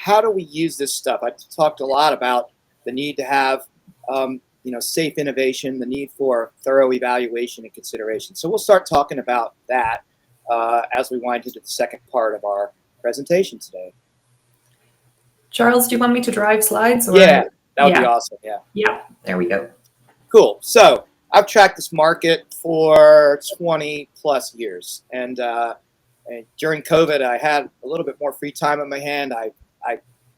how do we use this stuff? I talked a lot about the need to have safe innovation, the need for thorough evaluation and consideration. So we'll start talking about that as we wind into the second part of our presentation today. Charles, do you want me to drive slides? Or? Yeah, that would be awesome. Yeah, there we go. Cool. So I've tracked this market for 20 plus years. And during COVID, I had a little bit more free time on my hand. I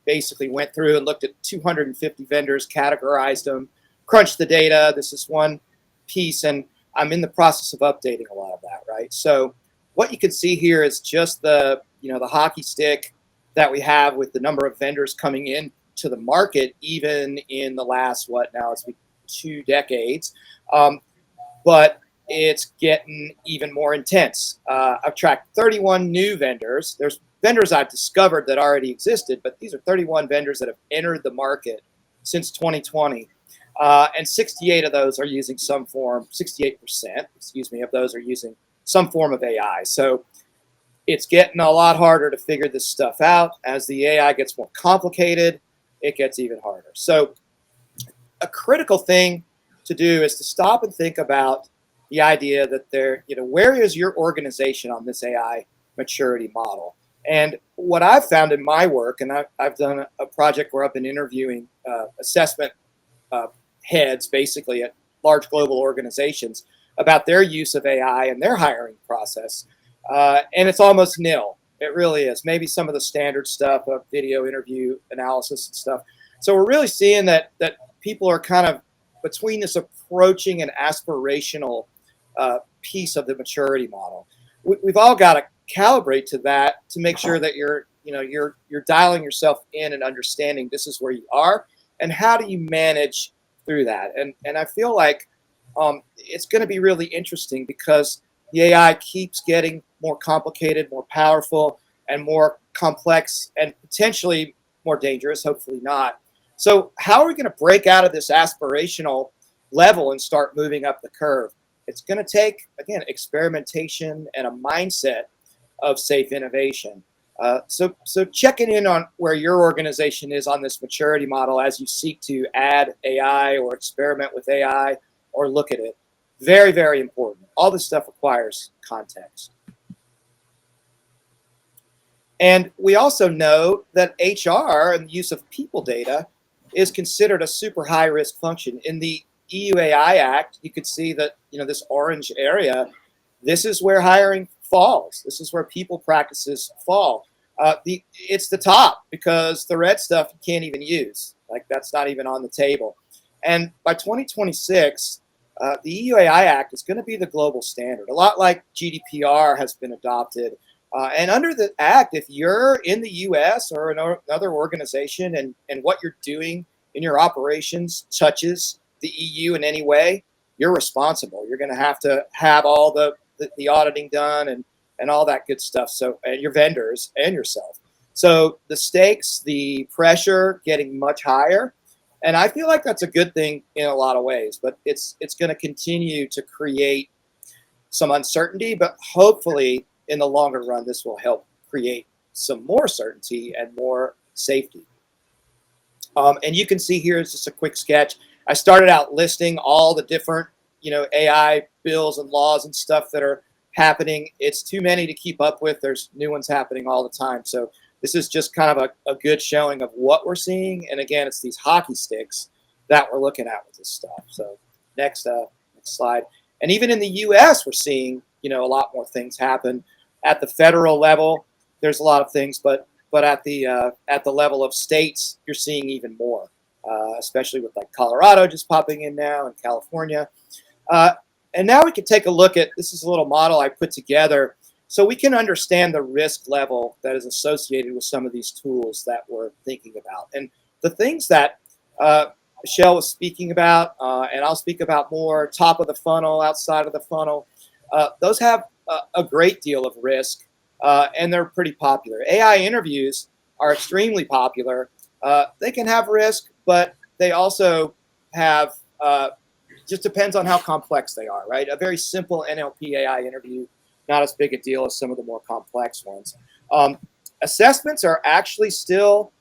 basically went through and looked at 250 vendors, categorized them, crunched the data. This is one piece, and I'm in the process of updating a lot of that, right? So what you can see here is just the hockey stick that we have with the number of vendors coming in to the market, even in the last, it's been 2 decades. But it's getting even more intense. I've tracked 31 new vendors. There's vendors I've discovered that already existed, but these are 31 vendors that have entered the market since 2020. And 68 of those are using 68%, of those are using some form of AI. So it's getting a lot harder to figure this stuff out. As the AI gets more complicated, it gets even harder. So a critical thing to do is to stop and think about the idea that where is your organization on this AI maturity model? And what I've found in my work, and I've done a project where I've been interviewing assessment heads, basically at large global organizations, about their use of AI and their hiring process. And it's almost nil. It really is. Maybe some of the standard stuff of video interview analysis and stuff. So we're really seeing that people are kind of between this approaching and aspirational piece of the maturity model. We've all got to calibrate to that to make sure that you're dialing yourself in and understanding this is where you are and how do you manage through that. And I feel like it's going to be really interesting because the AI keeps getting more complicated, more powerful, and more complex, and potentially more dangerous, hopefully not. So how are we going to break out of this aspirational level and start moving up the curve? It's going to take, again, experimentation and a mindset of safe innovation. So checking in on where your organization is on this maturity model as you seek to add AI or experiment with AI or look at it. Very, very important. All this stuff requires context. And we also know that HR and the use of people data is considered a super high risk function. In the EU AI Act, you could see that this orange area, this is where hiring falls. This is where people practices fall. It's the top because the red stuff you can't even use. Like that's not even on the table. And by 2026, the EU AI Act is going to be the global standard, a lot like GDPR has been adopted. And under the act, if you're in the US or another organization and what you're doing in your operations touches the EU in any way, you're responsible. You're going to have all the auditing done and all that good stuff. So, and your vendors and yourself. So the stakes, the pressure getting much higher. And I feel like that's a good thing in a lot of ways, but it's going to continue to create some uncertainty, but hopefully in the longer run, this will help create some more certainty and more safety. And you can see here is just a quick sketch. I started out listing all the different, AI bills and laws and stuff that are happening. It's too many to keep up with. There's new ones happening all the time. So this is just kind of a good showing of what we're seeing. And again, it's these hockey sticks that we're looking at with this stuff. So next slide. And even in the US, we're seeing, a lot more things happen. At the federal level, there's a lot of things, but at the level of states, you're seeing even more, especially with like Colorado just popping in now and California. And now we can take a look at, this is a little model I put together so we can understand the risk level that is associated with some of these tools that we're thinking about. And the things that Michelle was speaking about, and I'll speak about more, top of the funnel, outside of the funnel, those have a great deal of risk, and they're pretty popular. AI interviews are extremely popular. They can have risk, but they also have, just depends on how complex they are, right? A very simple NLP AI interview, not as big a deal as some of the more complex ones. Assessments are actually still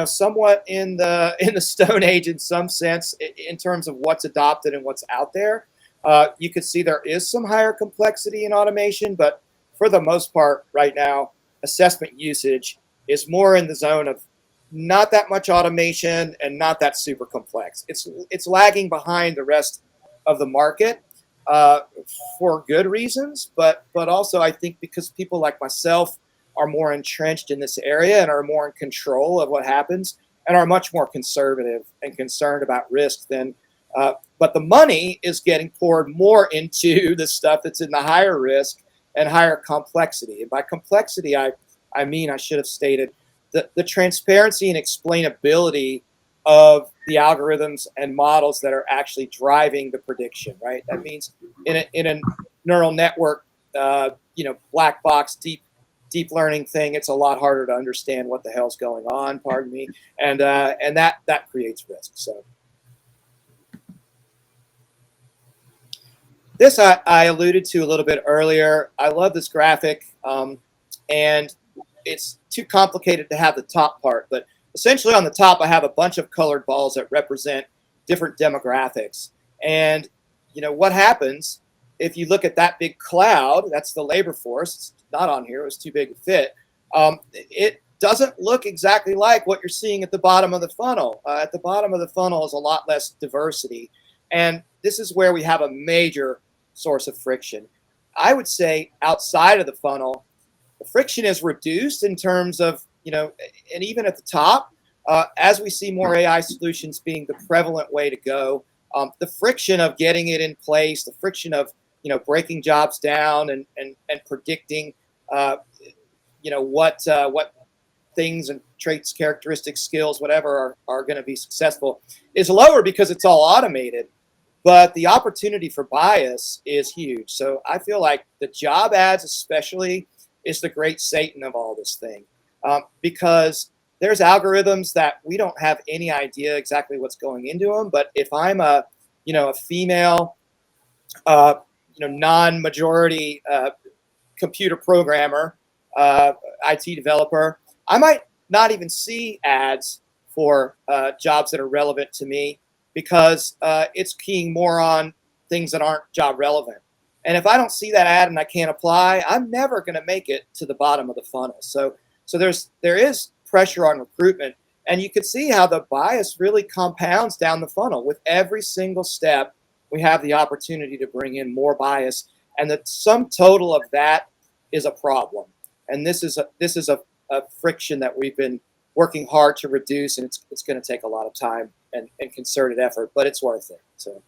somewhat in the Stone Age in some sense in terms of what's adopted and what's out there. You could see there is some higher complexity in automation, but for the most part, right now, assessment usage is more in the zone of not that much automation and not that super complex. It's lagging behind the rest of the market uh, for good reasons, but also I think because people like myself are more entrenched in this area and are more in control of what happens and are much more conservative and concerned about risk than. But the money is getting poured more into the stuff that's in the higher risk and higher complexity. And by complexity, I mean I should have stated the transparency and explainability of the algorithms and models that are actually driving the prediction. Right. That means in a neural network, black box deep learning thing, it's a lot harder to understand what the hell's going on. Pardon me, and that creates risk. So this I alluded to a little bit earlier. I love this graphic, and it's too complicated to have the top part, but essentially on the top I have a bunch of colored balls that represent different demographics. And what happens if you look at that big cloud? That's the labor force. It's not on here. It was too big to fit. It doesn't look exactly like what you're seeing at the bottom of the funnel. At the bottom of the funnel is a lot less diversity. And this is where we have a major source of friction. I would say outside of the funnel, the friction is reduced in terms of, and even at the top, as we see more AI solutions being the prevalent way to go, the friction of getting it in place, the friction of, breaking jobs down and predicting, what things and traits, characteristics, skills, whatever are going to be successful is lower because it's all automated. But the opportunity for bias is huge. So I feel like the job ads, especially, is the great Satan of all this thing, because there's algorithms that we don't have any idea exactly what's going into them. But if I'm a female, non-majority computer programmer, IT developer, I might not even see ads for jobs that are relevant to me because it's keying more on things that aren't job relevant. And if I don't see that ad and I can't apply, I'm never going to make it to the bottom of the funnel. So there is pressure on recruitment, and you can see how the bias really compounds down the funnel. With every single step, we have the opportunity to bring in more bias, and the sum total of that is a problem. And this is a friction that we've been working hard to reduce, and it's going to take a lot of time and concerted effort, but it's worth it. So.